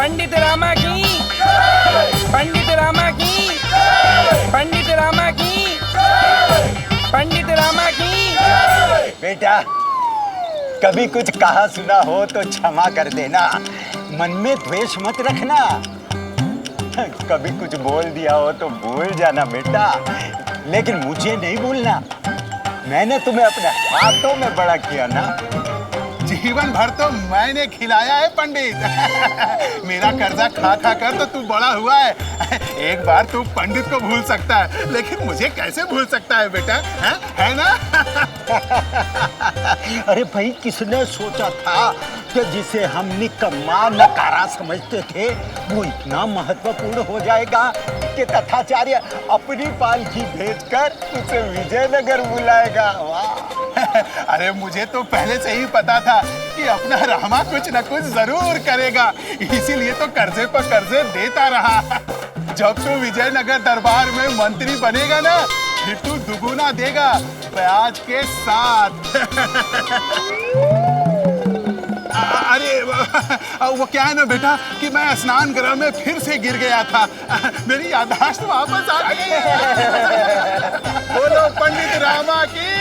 पंडित रामा की, पंडित रामा की, पंडित रामा की, पंडित रामा की। बेटा, कभी कुछ कहा सुना हो तो क्षमा कर देना, मन में द्वेष मत रखना। कभी कुछ बोल दिया हो तो भूल जाना बेटा, लेकिन मुझे नहीं भूलना। मैंने तुम्हें अपने हाथों में बड़ा किया ना। जीवन भर तो मैंने खिलाया है पंडित। मेरा कर्जा खा खा कर तो तू बड़ा हुआ है। एक बार तू पंडित को भूल सकता है, लेकिन मुझे कैसे भूल सकता है बेटा, है ना? अरे भाई, किसने सोचा था कि जिसे हम निकम्मा नकारा समझते थे वो इतना महत्वपूर्ण हो जाएगा कि तथाचार्य अपनी पालकी भेजकर उसे विजयनगर बुलाएगा। वाह! अरे मुझे तो पहले से ही पता था कि अपना रामा कुछ न कुछ जरूर करेगा, इसीलिए तो कर्जे पर कर्जे देता रहा। जब तू विजयनगर दरबार में मंत्री बनेगा ना, फिर तू दुगुना देगा ब्याज के साथ। अरे वो क्या है ना बेटा कि मैं स्नान गृह में फिर से गिर गया था, मेरी याददाश्त वापस आ गई है। बोलो पंडित रामा की,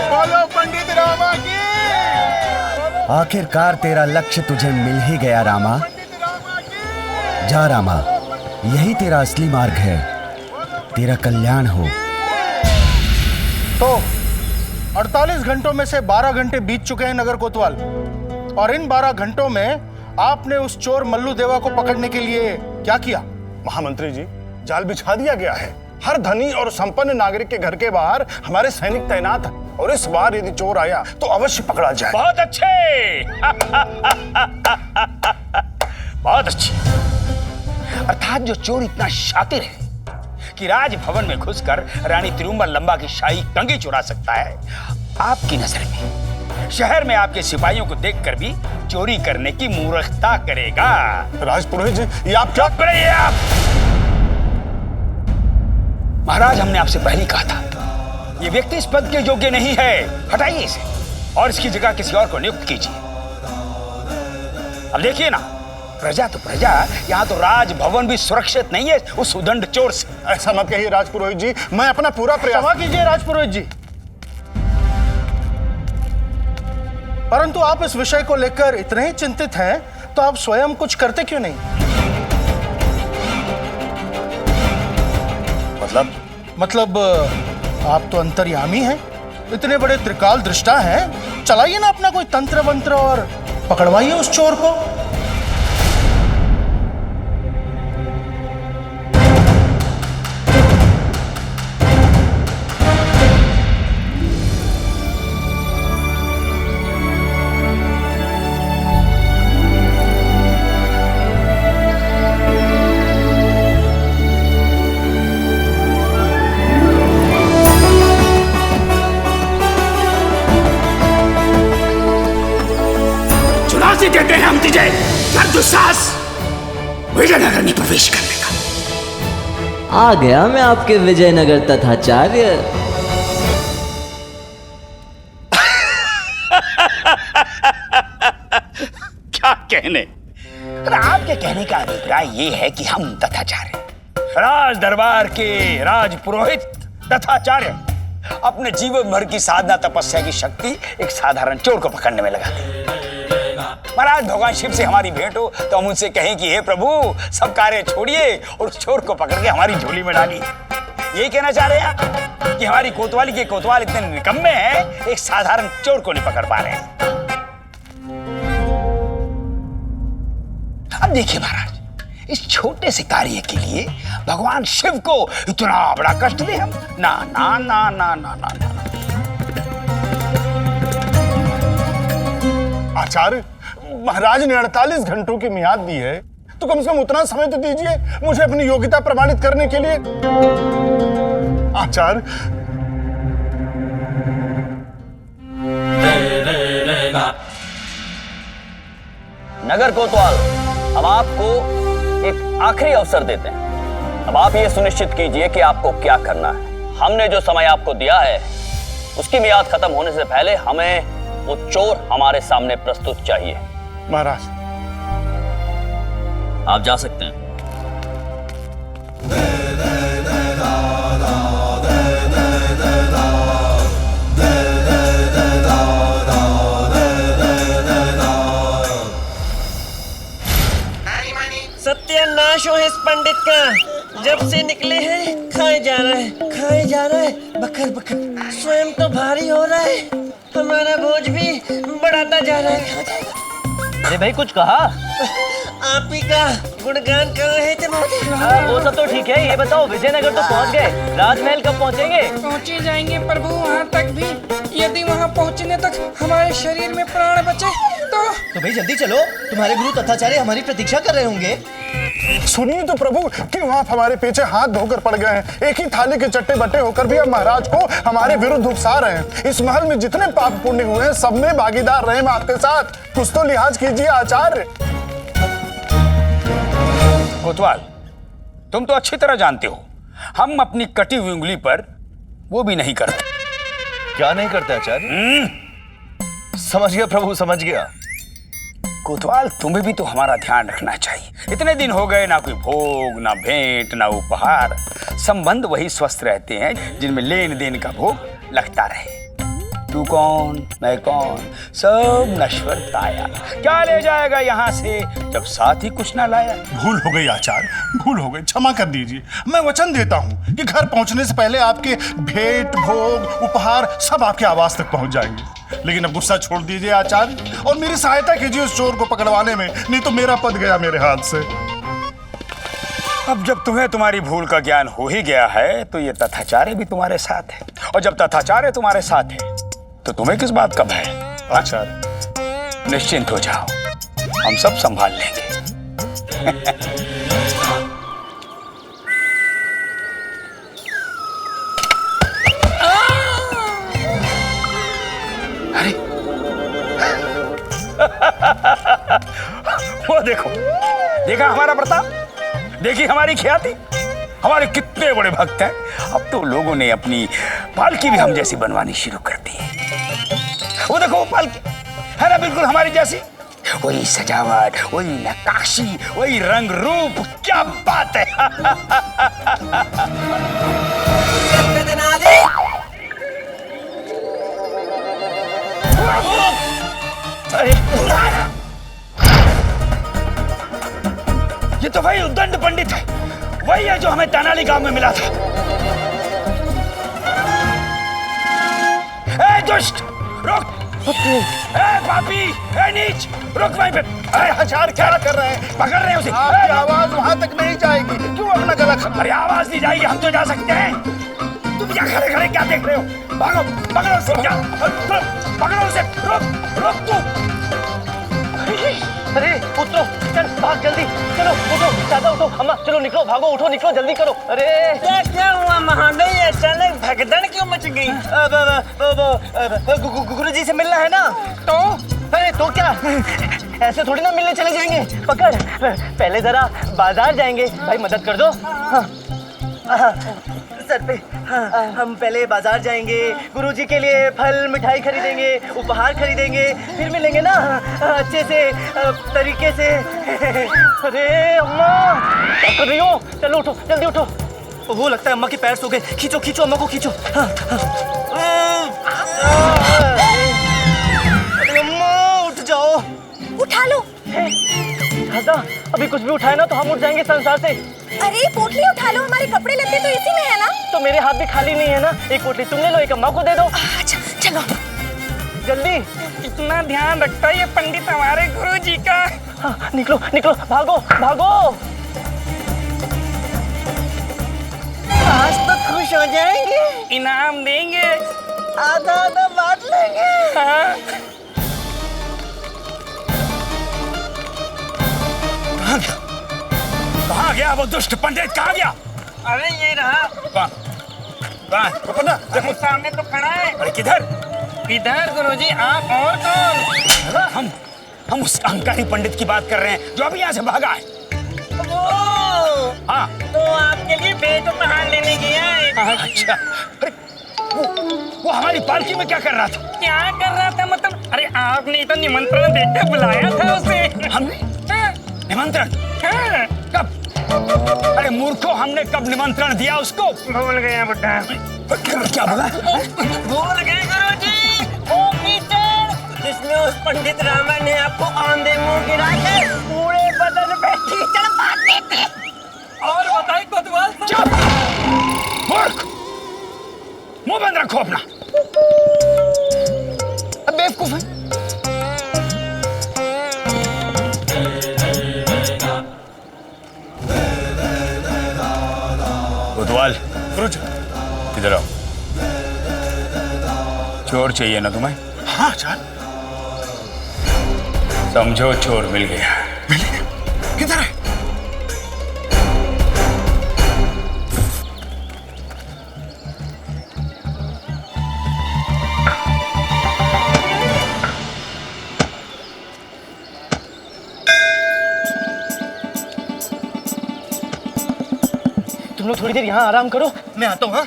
बोलो पंडित रामा की। आखिरकार तेरा लक्ष्य तुझे मिल ही गया रामा। जा रामा, यही तेरा असली मार्ग है, तेरा कल्याण हो। तो 48 घंटों में से 12 घंटे बीत चुके हैं नगर कोतवाल, और इन 12 घंटों में आपने उस चोर मल्लू देवा को पकड़ने के लिए क्या किया? महामंत्री जी, जाल बिछा दिया गया है। हर धनी और संपन्न नागरिक के घर के बाहर हमारे सैनिक तैनात हैं, और इस बार यदि चोर आया तो अवश्य पकड़ा जाए। बहुत अच्छे। बहुत अच्छे। अर्थात जो चोर इतना शातिर है कि राजभवन में घुसकर रानी तिरुमल लंबा की शाही कंघी चुरा सकता है, आपकी नजर में शहर में आपके सिपाहियों को देखकर भी चोरी करने की मूर्खता करेगा। राजपुरोहित जी, ये आप क्या चुप रहिए आप। महाराज, हमने आपसे पहले कहा था ये व्यक्ति इस पद के योग्य नहीं है, हटाइए इसे और इसकी जगह किसी और को नियुक्त कीजिए। अब देखिए ना, प्रजा तो प्रजा, यहाँ तो राजभवन भी सुरक्षित नहीं है उस उदंड चोर से। ऐसा मत कहिए राजपुरोहित जी, मैं अपना पूरा प्रयास। क्षमा कीजिए राजपुरोहित जी, परंतु आप इस विषय को लेकर इतने ही चिंतित हैं तो आप स्वयं कुछ करते क्यों नहीं? मतलब आप तो अंतर्यामी हैं, इतने बड़े त्रिकाल दृष्टा हैं, चलाइए ना अपना कोई तंत्र मंत्र और पकड़वाइए उस चोर को। कहते हैं हम तुझे कर दुस्साहस विजयनगर में प्रवेश करने का। आ गया मैं आपके विजयनगर तथाचार्य। क्या कहने? आपके कहने का अभिप्राय ये है कि हम तथाचार्य, राज दरबार के राजपुरोहित तथाचार्य, अपने जीवन भर की साधना तपस्या की शक्ति एक साधारण चोर को पकड़ने में लगा दें। महाराज, भगवान शिव से हमारी भेंट हो तो हम उनसे कहें कि हे प्रभु, सब कार्य छोड़िए और उस चोर को पकड़ के हमारी झोली में डालिए। यही कहना चाह रहे हैं आप कि हमारी कोतवाली के कोतवाल इतने निकम्मे हैं, एक साधारण चोर को नहीं पकड़ पा रहे हैं। अब देखिए महाराज, इस छोटे से कार्य के लिए भगवान शिव को इतना बड़ा कष्ट दे हम? ना ना ना ना ना ना ना। आचार्य, महाराज ने 48 घंटों की मियाद दी है, तो कम से कम उतना समय तो दीजिए मुझे अपनी योग्यता प्रमाणित करने के लिए। आचार्य, नगर कोतवाल, हम आपको एक आखिरी अवसर देते हैं। अब आप ये सुनिश्चित कीजिए कि आपको क्या करना है। हमने जो समय आपको दिया है उसकी मियाद खत्म होने से पहले हमें वो चोर हमारे सामने प्रस्तुत चाहिए। महाराज, आप जा सकते हैं। सत्यानाश हो इस पंडित का। जब से निकले हैं खाए जा रहा है, खाए जा रहा है, बकर बकर। स्वयं तो भारी हो रहा है, हमारा बोझ भी बढ़ाता जा रहा है। खा जाएगा। अरे भाई कुछ कहा? आप ही का गुणगान कर रहे थे महोदय। वो सब तो ठीक है, ये बताओ विजयनगर तो पहुंच गए, राजमहल कब पहुंचेंगे? पहुंचे जाएंगे प्रभु वहाँ तक भी। यदि वहाँ पहुँचने तक हमारे शरीर में प्राण बचे तो भाई जल्दी चलो, तुम्हारे गुरु तथाचार्य हमारी प्रतीक्षा कर रहे होंगे। सुनिए तो प्रभु कि आप हमारे पीछे हाथ धोकर पड़ गए हैं। एक ही थाली के चट्टे बट्टे होकर भी अब महाराज को हमारे विरुद्ध उकसा रहे हैं। इस महल में जितने पाप पुण्य हुए हैं सब में भागीदार रहे हम आपके साथ। कुछ तो लिहाज कीजिए आचार्य। कोतवाल, तुम तो अच्छी तरह जानते हो हम अपनी कटी हुई उंगली पर वो भी नहीं करते। क्या नहीं करते आचार्य? समझ गया प्रभु, समझ गया। कोतवाल, तुम्हें भी तो हमारा ध्यान रखना चाहिए। इतने दिन हो गए, ना कोई भोग, ना भेंट, ना उपहार। संबंध वही स्वस्थ रहते हैं जिनमें लेन देन का भोग लगता रहे। तू कौन, मैं कौन, सब नश्वर काया। क्या ले जाएगा यहाँ से जब साथ ही कुछ ना लाया? भूल हो गई आचार्य, भूल हो गई, क्षमा कर दीजिए। मैं वचन देता हूँ कि घर पहुँचने से पहले आपके भेंट, भोग, उपहार सब आपके आवास तक पहुँच जाएंगे। लेकिन अब गुस्सा छोड़ दीजिए आचार्य और मेरी सहायता कीजिए उस चोर को पकड़वाने में, नहीं तो मेरा पद गया मेरे हाथ से। अब जब तुम्हें तुम्हारी भूल का ज्ञान हो ही गया है तो ये तथाचार्य भी तुम्हारे साथ है, और जब तथाचार्य तुम्हारे साथ है तो तुम्हें किस बात का भय? आचार्य निश्चिंत हो जाओ, हम सब संभाल लेंगे। अरे वो देखो, देखा हमारा प्रताप, देखी हमारी ख्याति। हमारे कितने बड़े भक्त हैं। अब तो लोगों ने अपनी पालकी भी हम जैसी बनवानी शुरू कर दी है। वो देखो, वो पालकी है ना बिल्कुल हमारी जैसी। वही सजावट, वही नक्काशी, वही रंग रूप, क्या बात है। अरे ये तो वही उद्दंड पंडित है, वही है जो हमें तेनाली गांव में मिला था। ए दुष्ट, रुक! ए पापी, ए नीच, रुक वहीं पे। अरे हजार क्या कर रहे हैं? पकड़ रहे हैं उसे। आपकी आवाज वहां तक नहीं जाएगी, क्यों अपना गला खड़ा? अरे आवाज नहीं जाएगी, हम तो जा सकते हैं। तुम क्या खड़े खड़े क्या देख रहे हो? भागो, पकड़ो उसे। क्या? पकड़ो उसे। रुक, रुक तू। अरे उठो, चल भाग जल्दी, चलो उठो, दादा उठो, अम्मा चलो निकलो, भागो, उठो, निकलो, जल्दी करो। अरे क्या हुआ महोदय, अचानक भगदड़ क्यों मच गई? गुरुजी से मिलना है ना? तो अरे तो क्या, ऐसे थोड़ी ना मिलने चले जाएंगे। पकड़, पहले जरा बाजार जाएंगे। भाई मदद कर दो। हाँ, सर पे। हाँ, हम पहले बाजार जाएंगे, गुरुजी के लिए फल मिठाई खरीदेंगे, उपहार खरीदेंगे, फिर मिलेंगे ना अच्छे से तरीके से। अरे अम्मा क्या कर रही हो? चलो उठो, जल्दी उठो। वो लगता है अम्मा के पैर सो गए। खींचो खींचो, अम्मा को खींचो। हाँ, हाँ। अरे अम्मा उठ जाओ। उठा लो। दादा अभी कुछ भी उठाए ना तो हम उठ जाएंगे संसार से। अरे पोटली उठा लो, हमारे कपड़े लत्ते तो इसी में है ना। तो मेरे हाथ भी खाली नहीं है ना, एक पोटली तुम ले लो, एक अम्मा को दे दो। अच्छा चलो जल्दी। इतना ध्यान रखता है ये पंडित हमारे गुरुजी का। हाँ, निकलो निकलो, भागो भागो। आज तो खुश हो जाएंगे, इनाम देंगे, आधा आधा बांट लेंगे। हाँ। कहाँ गया वो दुष्ट पंडित? कहाँ गया? अरे ये रहा। कहाँ? देखो सामने तो खड़ा है। अरे किधर? इधर गुरुजी, आप और कौन? हम उस अहंकारी पंडित की बात कर रहे हैं जो अभी यहाँ से भागा है। वो हाँ तो आपके लिए भेंट उपहार लेने गया है। अच्छा, अरे वो हमारी पालकी में क्या कर रहा था? क्या कर रहा था मतलब? अरे आपने तो निमंत्रण देकर बुलाया था उसे। हमने? निमंत्रण? कब? अरे मूर्खों, हमने कब निमंत्रण दिया उसको? भूल गया बुड्ढा। क्या बोला? भूल गए गुरुजी, वो कीचड़ जिसमें उस पंडित रामा ने आपको आंधे मुंह गिरा के पूरे बदन पे कीचड़ मार दी थी। और बताइए कोतवाल साहब। चुप! मूर्ख! मुंह बंद रखो अपना। अब बेवकूफ है। कोतवाल, इधर आओ। चोर चाहिए ना तुम्हें? हाँ आचार्य। समझो चोर मिल गया। मिल गया? किधर है? तुम लोग थोड़ी देर यहाँ आराम करो, मैं आता हूँ। हाँ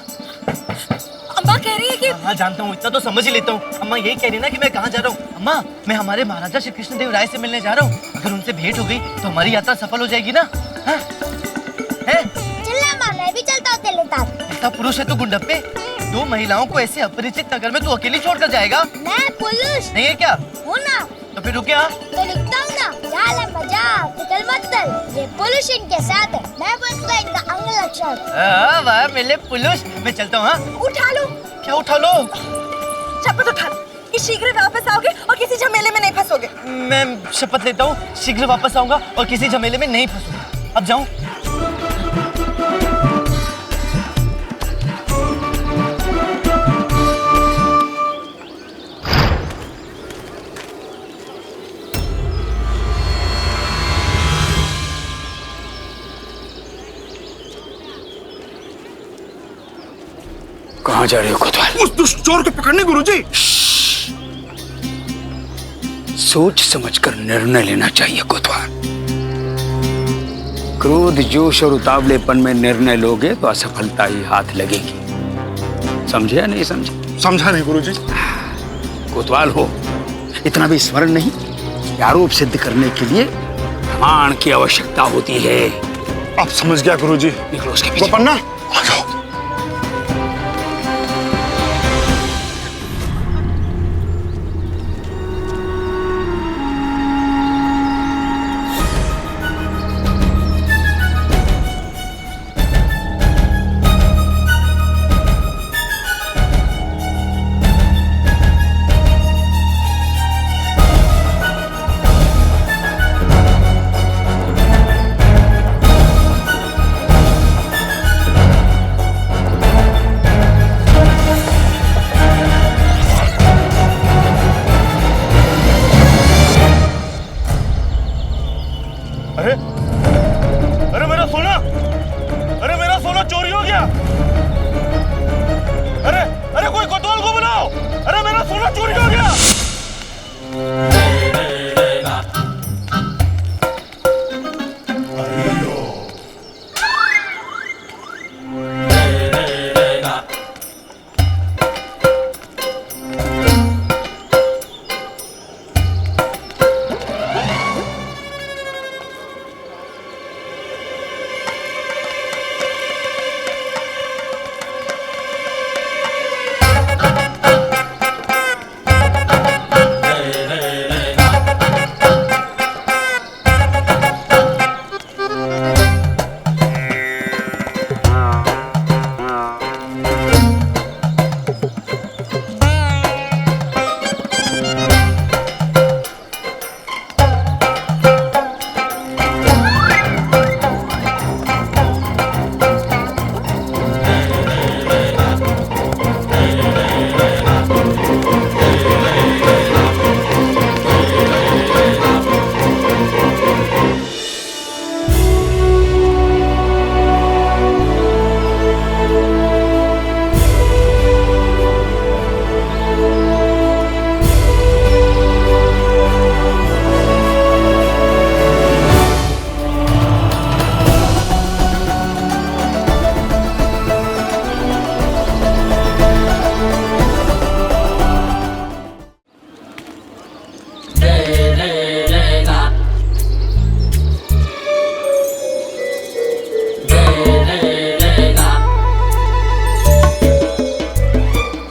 अम्मा कह रही है कि हाँ जानता हूँ, इतना तो समझ ही लेता हूँ। अम्मा यही कह रही है ना कि मैं कहाँ जा रहा हूँ। अम्मा, मैं हमारे महाराजा श्री कृष्णदेव राय से मिलने जा रहा हूँ। अगर उनसे भेंट हो गई तो हमारी यात्रा सफल हो जाएगी ना? हाँ? है? चलना माँ, मैं भी चलता हूँ तेरे साथ। ऐसा पुरुष है तू गुंडप्पे, 2 महिलाओं को ऐसे अपरिचित नगर में तू अकेली छोड़कर जाएगा? मैं पुरुष नहीं है क्या? हूँ ना। तो फिर रुके। तो लिखता हूँ ना, झाला मजाक, फिकल मत कर, ये पुरुष इनके साथ है, मैं बस इनका अंग लक्षण। वाह मेरे पुरुष, मैं चलता हूँ। हाँ उठा लो। क्या उठा लो? शपथ उठा लो कि शीघ्र वापस आओगे और किसी झमेले में नहीं फंसोगे। मैं शपथ लेता हूँ, शीघ्र वापस आऊंगा और किसी झमेले में नहीं फंसूंगा। अब जाऊं? कहाँ जा रहे हो कोतवाल? उस दुष्ट चोर को पकड़ने गुरुजी। सोच समझकर निर्णय लेना चाहिए कोतवाल। क्रोध, जोश और उतावलेपन में निर्णय लोगे तो असफलता ही हाथ लगेगी। समझे या नहीं समझे? समझा नहीं गुरुजी। कोतवाल हो, इतना भी स्मरण नहीं कि आरोप सिद्ध करने के लिए प्रमाण की आवश्यकता होती है। अब समझ गया गुरुजी। निकलो उसके पीछे। गोपन्ना, आ जाओ।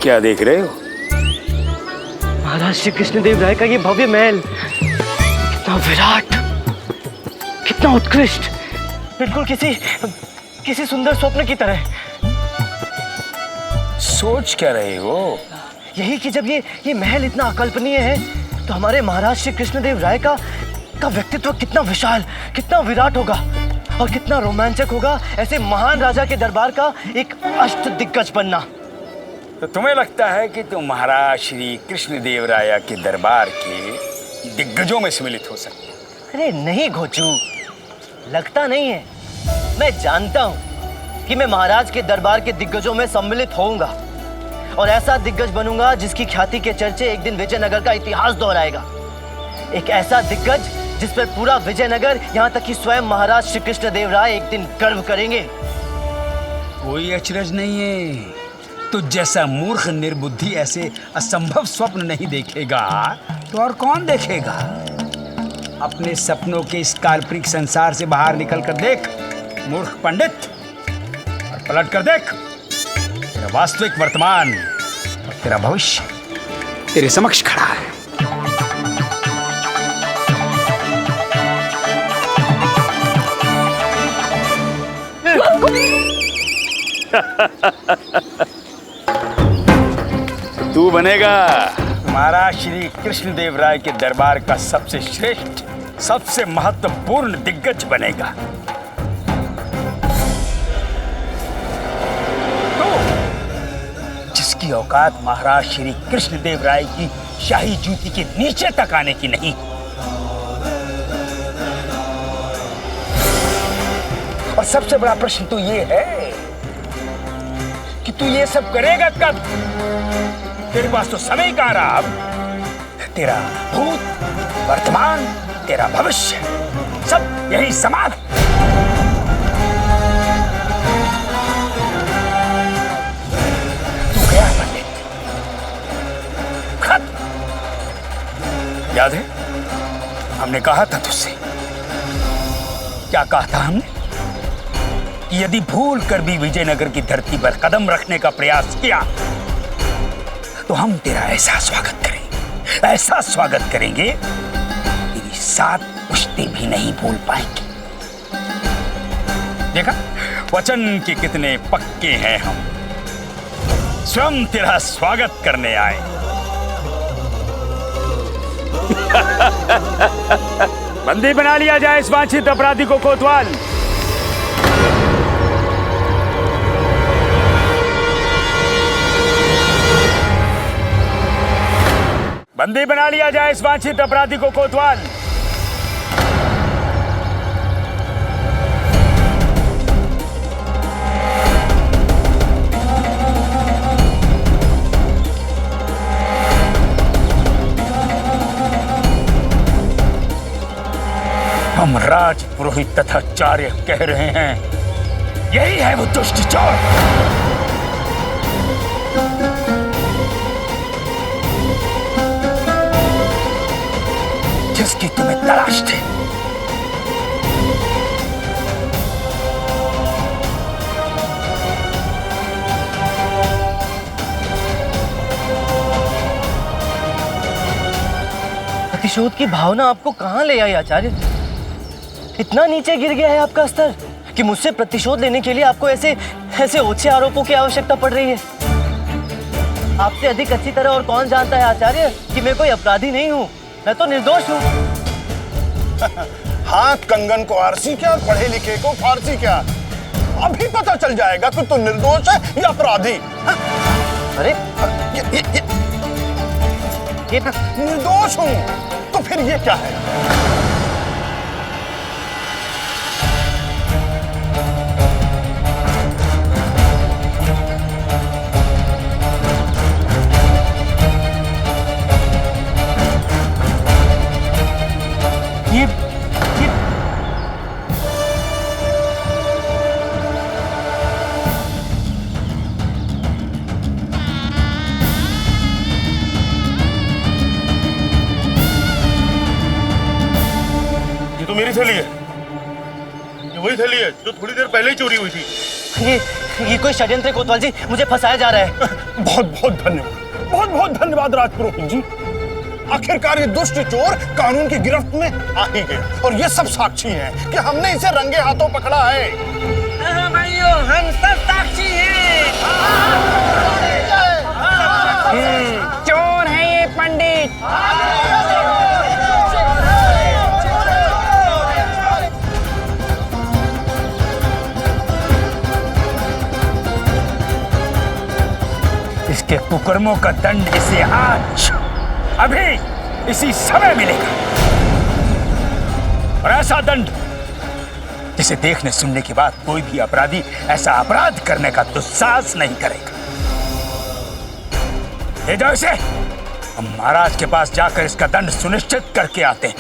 क्या देख रहे हो? महाराज श्री कृष्णदेव राय का ये भव्य महल, कितना विराट, कितना उत्कृष्ट, बिल्कुल किसी सुंदर स्वप्न की तरह। सोच क्या रहे हो? यही कि जब ये महल इतना अकल्पनीय है तो हमारे महाराज श्री कृष्णदेव राय का व्यक्तित्व कितना विशाल, कितना विराट होगा और कितना रोमांचक होगा ऐसे महान राजा के दरबार का एक अष्ट दिग्गज बनना। तो तुम्हें लगता है कि तुम महाराज श्री कृष्णदेव राय के दरबार के दिग्गजों में सम्मिलित हो सकते हो? अरे नहीं घोचू, लगता नहीं है, मैं जानता हूं कि मैं महाराज के दरबार के दिग्गजों में सम्मिलित होऊंगा और ऐसा दिग्गज बनूंगा जिसकी ख्याति के चर्चे एक दिन विजयनगर का इतिहास दोहराएगा। एक ऐसा दिग्गज जिस पर पूरा विजयनगर, यहाँ तक कि स्वयं महाराज श्री कृष्णदेव राय एक दिन गर्व करेंगे। कोई अचरज नहीं है, तो जैसा मूर्ख निर्बुद्धि ऐसे असंभव स्वप्न नहीं देखेगा तो और कौन देखेगा? अपने सपनों के इस काल्पनिक संसार से बाहर निकल कर देख मूर्ख पंडित, और पलट कर देख, तेरा वास्तविक वर्तमान और तेरा भविष्य तेरे समक्ष खड़ा है। तू बनेगा महाराज श्री कृष्णदेव राय के दरबार का सबसे श्रेष्ठ, सबसे महत्वपूर्ण दिग्गज बनेगा। तो जिसकी औकात महाराज श्री कृष्णदेव राय की शाही जूती के नीचे तक आने की नहीं। और सबसे बड़ा प्रश्न तो ये है कि तू ये सब करेगा कब? तेरे पास तो समय का रहा। अब तेरा भूत, वर्तमान, तेरा भविष्य सब यही समान। तू गया पंडित, खत्म। याद है हमने कहा था तुझसे, क्या कहा था हमने? कि यदि भूल कर भी विजयनगर की धरती पर कदम रखने का प्रयास किया तो हम तेरा ऐसा स्वागत करेंगे, ऐसा स्वागत करेंगे, तेरी 7 पुश्ते भी नहीं भूल पाएंगे। देखा वचन के कितने पक्के हैं हम, स्वयं तेरा स्वागत करने आए। बंदी बना लिया जाए इस वांछित अपराधी को कोतवाल। बंदी बना लिया जाए इस वांछित अपराधी को कोतवाल। हम राज पुरोहित तथा आचार्य कह रहे हैं, यही है वो दुष्ट चोर जिसकी तुम्हें तलाश थी। प्रतिशोध की भावना आपको कहां ले आई आचार्य? इतना नीचे गिर गया है आपका स्तर कि मुझसे प्रतिशोध लेने के लिए आपको ऐसे ओछे आरोपों की आवश्यकता पड़ रही है। आपसे अधिक अच्छी तरह और कौन जानता है आचार्य कि मैं कोई अपराधी नहीं हूँ, मैं तो निर्दोष हूँ। हाँ, कंगन को आरसी क्या, पढ़े लिखे को फारसी क्या, अभी पता चल जाएगा कि तू निर्दोष है या अपराधी। अरे ये निर्दोष हूँ तो फिर ये क्या है? मेरी थैली है, ये वही थैली है जो थोड़ी देर पहले ही चोरी हुई थी। ये कोई षड्यंत्र है कोतवाल जी, मुझे फंसाया जा रहा है। बहुत बहुत धन्यवाद, बहुत बहुत धन्यवाद राजपुरोहित जी। आखिरकार ये दुष्ट चोर कानून की गिरफ्त में आ ही गया और ये सब साक्षी हैं कि हमने इसे रंगे हाथों पकड़ा है। भाइयों, हम सब साक्षी हैं। चोर है ये पंडित। इसके कुकर्मों का दंड इसे आज अभी इसी समय मिलेगा, और ऐसा दंड जिसे देखने सुनने के बाद कोई भी अपराधी ऐसा अपराध करने का दुस्साहस नहीं करेगा। ले जाओ इसे, हम महाराज के पास जाकर इसका दंड सुनिश्चित करके आते हैं।